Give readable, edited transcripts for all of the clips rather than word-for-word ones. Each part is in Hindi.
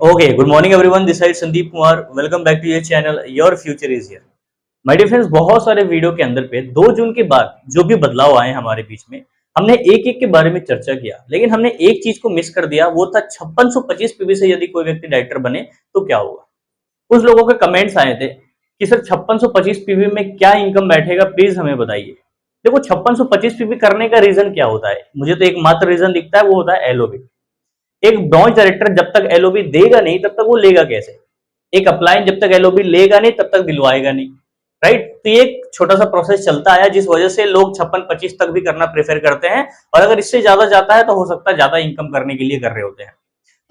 Okay, good morning everyone. This side Sandeep Kumar. Welcome back to your channel. Your future is here. My dear friends, बहुत सारे वीडियो के अंदर पे 2 जून के बाद जो भी बदलाव आए हमारे बीच में, हमने एक-एक के बारे में चर्चा किया, लेकिन हमने एक चीज को मिस कर दिया, वो था 5625 पीवी से यदि कोई व्यक्ति डायरेक्टर बने तो क्या होगा। कुछ लोगों के कमेंट्स आए थे कि सर 5625 पीवी में क्या इनकम बैठेगा, प्लीज हमें बताइए। देखो 5625 पीवी करने का रीजन क्या होता है, मुझे तो एकमात्र रीजन दिखता है, वो होता है एलओबी। एक ब्रॉन्ज डायरेक्टर जब तक एलओबी देगा नहीं तब तक वो लेगा कैसे। एक अपलाइन जब तक एलओबी लेगा नहीं तब तक दिलवाएगा नहीं, राइट। तो ये एक छोटा सा प्रोसेस चलता है जिस वजह से लोग 56-25 तक भी करना प्रेफर करते हैं, और अगर इससे ज्यादा जाता है तो हो सकता है ज्यादा इनकम करने के लिए कर रहे होते हैं।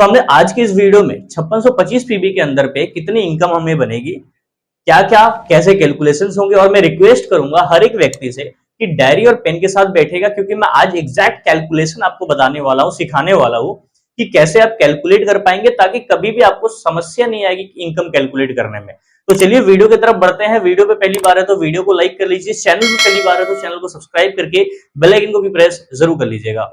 तो हमने आज की इस वीडियो में 5625 पीबी के अंदर पे कितनी इनकम हमें बनेगी, क्या क्या कैसे कैलकुलेशंस होंगे, और मैं रिक्वेस्ट करूंगा हर एक व्यक्ति से कि डायरी और पेन के साथ बैठेगा, क्योंकि मैं आज एग्जैक्ट कैलकुलेशन आपको बताने वाला हूं, सिखाने वाला हूं कि कैसे आप कैलकुलेट कर पाएंगे, ताकि कभी भी आपको समस्या नहीं आएगी इनकम कैलकुलेट करने में। तो चलिए वीडियो की तरफ बढ़ते हैं। वीडियो पे पहली बार है तो वीडियो को लाइक कर लीजिए, चैनल पे पहली बार है तो चैनल को सब्सक्राइब करके बेल आइकन को भी प्रेस जरूर कर लीजिएगा।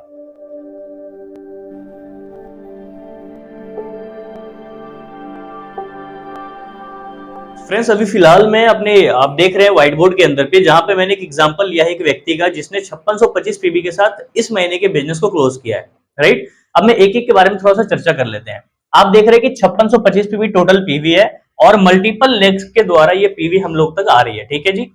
फ्रेंड्स, अभी फिलहाल मैं अपने आप देख रहे हैं व्हाइट बोर्ड के अंदर पे, जहां पे मैंने एक एग्जांपल लिया है एक व्यक्ति का जिसने 5625 पीबी के साथ इस महीने के बिजनेस को क्लोज किया है, राइट। अब मैं एक एक के बारे में थोड़ा सा चर्चा कर लेते हैं। आप देख रहे हैं कि 5625 पीबी टोटल पीवी है, और मल्टीपल लेग्स के द्वारा ये पीवी हम लोग तक आ रही है, ठीक है जी।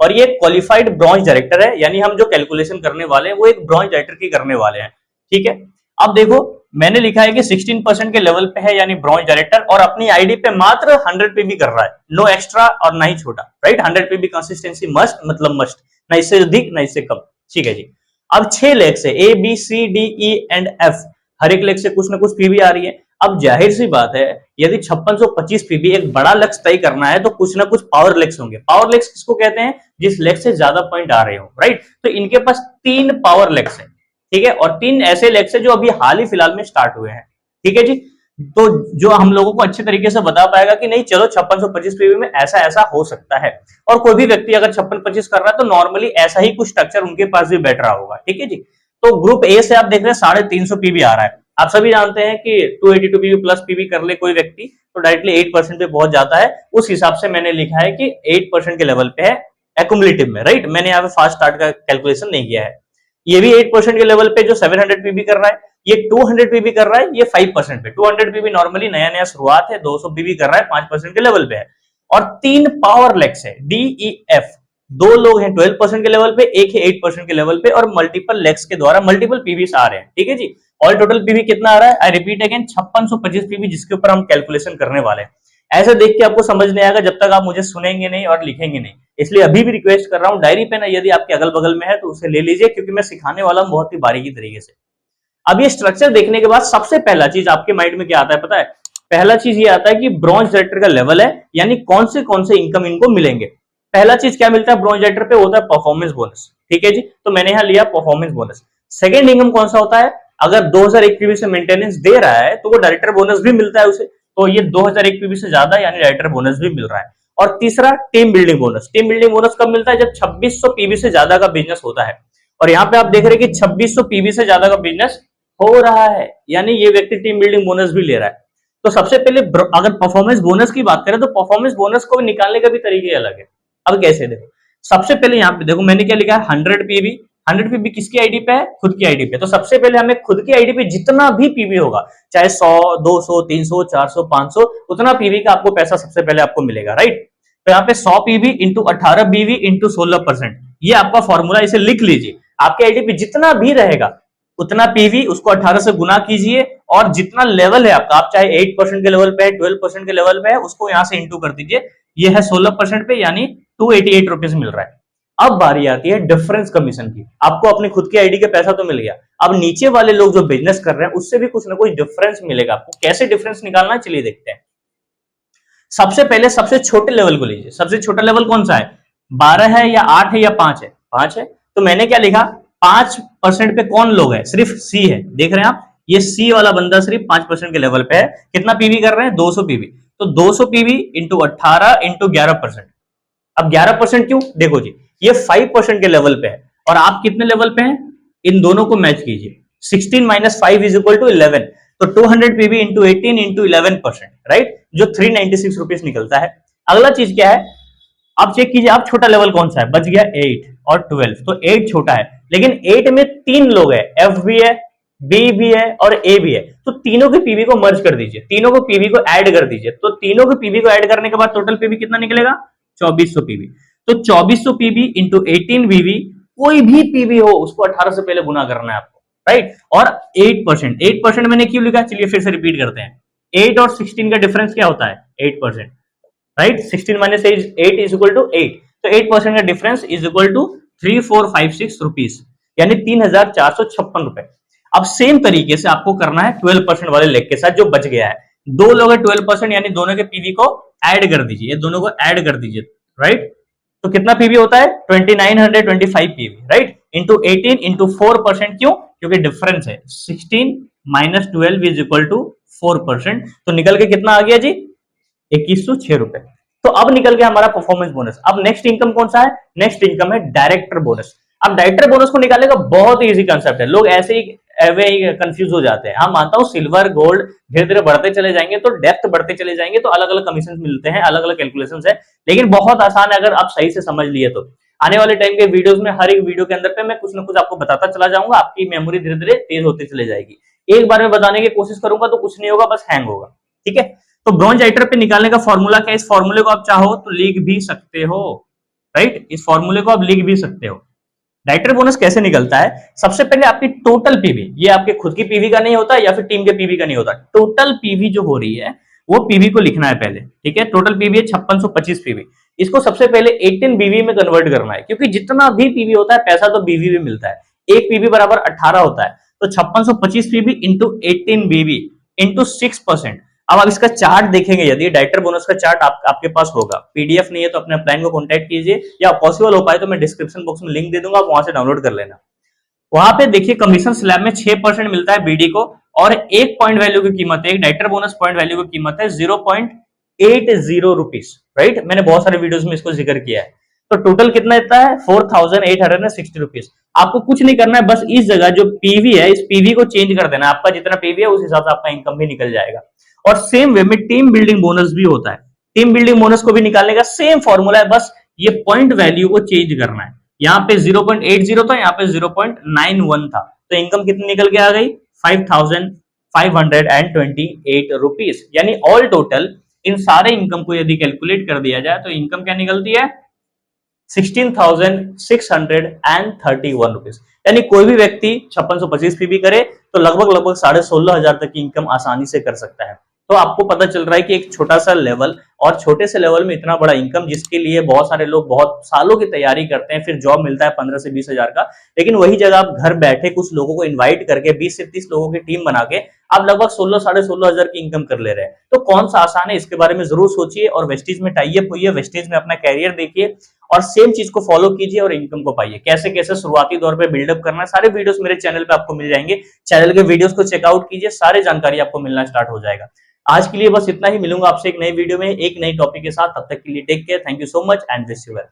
और ये क्वालिफाइड ब्रॉन्ज डायरेक्टर है, यानी हम जो कैलकुलेशन करने वाले हैं वो एक ब्रॉन्ज डायरेक्टर की करने वाले हैं, ठीक है। अब देखो मैंने लिखा है कि 16% के लेवल पे है, यानी ब्रॉन्ज डायरेक्टर, और अपनी आईडी पे मात्र 100 पीबी कर रहा है, नो एक्स्ट्रा और ना ही छोटा, राइट। 100 पीबी कंसिस्टेंसी मस्ट, मतलब मस्ट, ना इससे अधिक ना इससे कम, ठीक है जी। अब 6 लेग से A B C D E and F, हर एक लेग से कुछ ना कुछ पीबी आ रही है। अब जाहिर सी बात है, यदि 5625 पीबी एक बड़ा लक्ष्य तय करना है तो कुछ ना कुछ पावर लेग्स होंगे। पावर लेग्स किसको कहते हैं, जिस लेग से ज्यादा पॉइंट आ रहे हो, राइट। तो इनके पास 3 पावर लेग्स है, ठीक है, और 3 ऐसे लेग्स है जो अभी हाल ही फिलहाल में स्टार्ट हुए हैं, ठीक है जी। तो जो हम लोगों को अच्छे तरीके से बता पाएगा कि नहीं चलो 5625 पीवी में ऐसा ऐसा हो सकता है। और कोई भी व्यक्ति अगर 5625 कर रहा है तो नॉर्मली ऐसा ही कुछ स्ट्रक्चर उनके पास भी बैठ रहा होगा, ठीक है जी। तो ग्रुप ए से आप देख रहे हैं 350 पीवी आ रहा है। आप सभी जानते हैं कि 282 पीवी प्लस पीवी कर ले कोई व्यक्ति तो डायरेक्टली 8% पे पहुंच जाता है। उस हिसाब से मैंने लिखा है कि 8% के लेवल पे है एक्युमुलेटिव में, राइट। मैंने यहाँ पे फास्ट स्टार्ट का कैलकुलेशन नहीं किया है। ये भी 8% के लेवल पे जो 700 पीबी कर रहा है, ये 200 पीबी कर रहा है, ये 5% पे। 200 पीबी नॉर्मली नया नया शुरुआत है, 200 पीबी कर रहा है, 5% के लेवल पे है। और 3 पावर लेग्स है डी ई एफ, 2 लोग हैं 12% के लेवल पे, एक है 8% के लेवल पे, और मल्टीपल लेग्स के द्वारा मल्टीपल पीवी आ रहे हैं, ठीक है जी। ऑल टोटल पीवी कितना आ रहा है, आई रिपीट अगेन 5625 पीवी, जिसके ऊपर हम कैलकुलेशन करने वाले हैं। ऐसे देख के आपको समझ नहीं आएगा जब तक आप मुझे सुनेंगे नहीं और लिखेंगे नहीं। इसलिए अभी भी रिक्वेस्ट कर रहा हूं, डायरी पेन यदि आपके अगल बगल में है तो उसे ले लीजिए, क्योंकि मैं सिखाने वाला हूं बहुत ही बारीकी तरीके से। अब ये स्ट्रक्चर देखने के बाद सबसे पहला चीज आपके माइंड में क्या आता है पता है, पहला चीज ये आता है कि ब्रॉन्ज डायरेक्टर का लेवल है, यानी कौन से इनकम इनको मिलेंगे। पहला चीज क्या मिलता है ब्रॉन्ज डायरेक्टर पे, होता है परफॉर्मेंस बोनस, ठीक है जी। तो मैंने यहां लिया परफॉर्मेंस बोनस। सेकेंड इनकम कौन सा होता है, अगर 2001 पीवी से मेंटेनेंस दे रहा है तो वो डायरेक्टर बोनस भी मिलता है उसे, तो ये 2001 पीवी से ज्यादा यानी डायरेक्टर बोनस भी मिल रहा है। और तीसरा team building bonus. Team building bonus कब मिलता है, जब 2600 पीवी से ज्यादा का बिजनेस होता है। और यहाँ पे आप देख रहे हैं कि 2600 पीवी से ज्यादा का बिजनेस हो रहा है, यानी ये व्यक्ति टीम बिल्डिंग बोनस भी ले रहा है। तो सबसे पहले अगर परफॉर्मेंस बोनस की बात करें तो परफॉर्मेंस बोनस को निकालने का भी तरीके अलग है। अब कैसे देखो, सबसे पहले यहाँ पे देखो मैंने क्या लिखा है 100 पीवी। 100 पीवी किसकी आईडी पे है, खुद की आईडी पे। तो सबसे पहले हमें खुद की आईडी पे जितना भी पीवी होगा, चाहे 100 200 300 400 500, उतना पीवी का आपको पैसा सबसे पहले आपको मिलेगा, राइट। तो यहाँ पे 100 पीवी इंटू 18 बीवी इंटू 16%, ये आपका फॉर्मूला, इसे लिख लीजिए। आपके आईडी पे जितना भी रहेगा उतना पीवी उसको 18 से गुना कीजिए, और जितना लेवल है आपका, आप चाहे 8% के लेवल पे है, 12% के लेवल पे है, उसको यहां से इंटू कर दीजिए। ये है 16% पे, यानी 288 रुपीज मिल रहा है। अब बारी आती है डिफरेंस कमीशन की। आपको अपनी खुद की आईडी का पैसा तो मिल गया, अब नीचे वाले लोग जो बिजनेस कर रहे हैं उससे भी कुछ ना कुछ डिफरेंस मिलेगा आपको। कैसे डिफरेंस निकालना है चलिए देखते हैं। सबसे पहले सबसे छोटे लेवल को लीजिए। सबसे छोटा लेवल कौन सा है, 12 है या 8 है या 5 है, 5 है। तो मैंने क्या लिखा, 5% पे कौन लोग है, सिर्फ सी है। देख रहे हैं आप, ये सी वाला बंदा सिर्फ 5% के लेवल पे है। कितना पीवी कर रहे हैं, 200 पीवी। तो 200 पीवी इंटू 18 इंटू 11%। अब 11% क्यों, देखो जी ये 5% के लेवल पे है, और आप कितने लेवल पे हैं, इन दोनों को मैच कीजिए। 16 - 5 = 11। तो 200 पीवी इंटू 18 इंटू 11%, राइट, जो 396 रुपीज निकलता है। अगला चीज क्या है, आप चेक कीजिए, आप छोटा लेवल कौन सा है, बच गया 8 और 12, तो 8 छोटा है, लेकिन 8 में 3 लोग है, एफ भी है, बी भी है और ए भी है, तो तीनों के पीवी को मर्ज कर दीजिए, तीनों को पीवी को ऐड कर दीजिए, तो तीनों के पीवी को ऐड करने के बाद टोटल पीवी कितना निकलेगा, 2400 पीवी। तो 2400 पीवी इंटू 18 वीवी, कोई भी पीवी हो उसको 18 से पहले गुना करना है आपको, राइट। और 8% मैंने क्यों लिखा, चलिए फिर से रिपीट करते हैं। 8 और 16 का डिफरेंस क्या होता है, 8%, right. 16 minus 8 is equal to 8, तो 8% का difference is equal to 3456 rupees, यानी 3456 रुपए। अब सेम तरीके से आपको करना है 12% वाले लेग के साथ जो बच गया है। दो लोग है 12%, यानी दोनों के पीवी को ऐड कर दीजिए, ये दोनों को ऐड कर दीजिए, राइट। तो कितना पीवी होता है, 2925 पीवी, राइट, इंटू 18 इंटू 4%, क्यों, क्योंकि डिफरेंस है, 16 माइनस 12 इज इक्वल टू 4%, तो निकल के कितना आ गया जी, 2106 रुपए। तो अब निकल गया हमारा परफॉर्मेंस बोनस। अब नेक्स्ट इनकम कौन सा है, नेक्स्ट इनकम है डायरेक्टर बोनस। अब डायरेक्टर बोनस को निकालने का बहुत इजी कंसेप्ट है, लोग ऐसे ही कंफ्यूज हो जाते हैं। हाँ, मानता हूँ सिल्वर गोल्ड धीरे धीरे बढ़ते चले जाएंगे तो डेप्थ बढ़ते चले जाएंगे, तो अलग अलग कमीशन मिलते हैं, अलग अलग कैलकुलेशन है, लेकिन बहुत आसान है अगर आप सही से समझ लिए तो। आने वाले टाइम के वीडियोस में हर एक वीडियो के अंदर पे मैं कुछ ना कुछ आपको बताता चला जाऊंगा, आपकी मेमोरी धीरे धीरे तेज होती चली जाएगी। एक बार में बताने की कोशिश करूंगा तो कुछ नहीं होगा, बस हैंग होगा, ठीक है। तो ब्रॉन्ज आइटर पे निकालने का फॉर्मूला क्या है, इस फॉर्मूले को आप चाहो तो लिख भी सकते हो, राइट, इस फॉर्मूले को आप लिख भी सकते हो। डायरेक्टर बोनस कैसे निकलता है, सबसे पहले आपकी टोटल पीवी, ये आपके खुद की पीवी का नहीं होता या फिर टीम के पीवी का नहीं होता, टोटल पीवी जो हो रही है वो पीवी को लिखना है पहले, ठीक है। टोटल पीवी है 5625 पीवी, इसको सबसे पहले 18 बीवी में कन्वर्ट करना है, क्योंकि जितना भी पीवी होता है पैसा तो बीवी में मिलता है, एक पीवी बराबर 18 होता है, तो 5625 पीवी इंटू 18 बीवी इंटू 6%। अब आप इसका चार्ट देखेंगे, यदि डायरेक्टर बोनस का चार्ट आपके पास होगा, पीडीएफ नहीं है तो अपने अपलाइन को कांटेक्ट कीजिए, या पॉसिबल हो पाए तो मैं डिस्क्रिप्शन बॉक्स में लिंक दे दूंगा, आप वहां से डाउनलोड कर लेना। वहां पे देखिए कमीशन स्लैब में 6% मिलता है बीडी को, और एक पॉइंट वैल्यू की कीमत है, एक डायरेक्टर बोनस पॉइंट वैल्यू की कीमत है 0.80 रुपीज, राइट। मैंने बहुत सारे वीडियोस में इसको जिक्र किया है। तो टोटल कितना इतना है, 4860 रुपीज। आपको कुछ नहीं करना है, बस इस जगह जो पीवी है, इस पीवी को चेंज कर देना, आपका जितना पीवी है उस हिसाब से आपका इनकम भी निकल जाएगा। और सेम वे में टीम बिल्डिंग बोनस भी होता है, टीम बिल्डिंग बोनस को भी निकालने का सेम फॉर्मूला है, बस ये पॉइंट वैल्यू को चेंज करना है। यहाँ पे 0.80 था, यहाँ पे 0.91 था, तो इनकम कितनी निकल के आ गई, 5528 रुपीज। यानी ऑल टोटल इन सारे इनकम को यदि कैलकुलेट कर दिया जाए तो इनकम क्या निकलती है, 16,631 रुपीज। यानी कोई भी व्यक्ति 5625 पीवी करे तो लगभग 16,500 तक की इनकम आसानी से कर सकता है। तो आपको पता चल रहा है कि एक छोटा सा लेवल और छोटे से लेवल में इतना बड़ा इनकम, जिसके लिए बहुत सारे लोग बहुत सालों की तैयारी करते हैं, फिर जॉब मिलता है 15 से 20 हजार का, लेकिन वही जगह आप घर बैठे कुछ लोगों को इन्वाइट करके 20 से 30 लोगों की टीम बना के आप लगभग 16 साढ़े 16 हजार की इनकम कर ले रहे हैं। तो कौन सा आसान है, इसके बारे में जरूर सोचिए और वेस्टेज में टाई अप होइए, वेस्टेज में अपना कैरियर देखिए और सेम चीज को फॉलो कीजिए और इनकम को पाइए। कैसे कैसे शुरुआती दौर पे बिल्डअप करना है, सारे वीडियोस मेरे चैनल पे आपको मिल जाएंगे, चैनल के वीडियोस को चेकआउट कीजिए, सारी जानकारी आपको मिलना स्टार्ट हो जाएगा। आज के लिए बस इतना ही, मिलूंगा आपसे एक नई वीडियो में एक नई टॉपिक के साथ, तब तक के लिए take care, thank you so much and wish you well.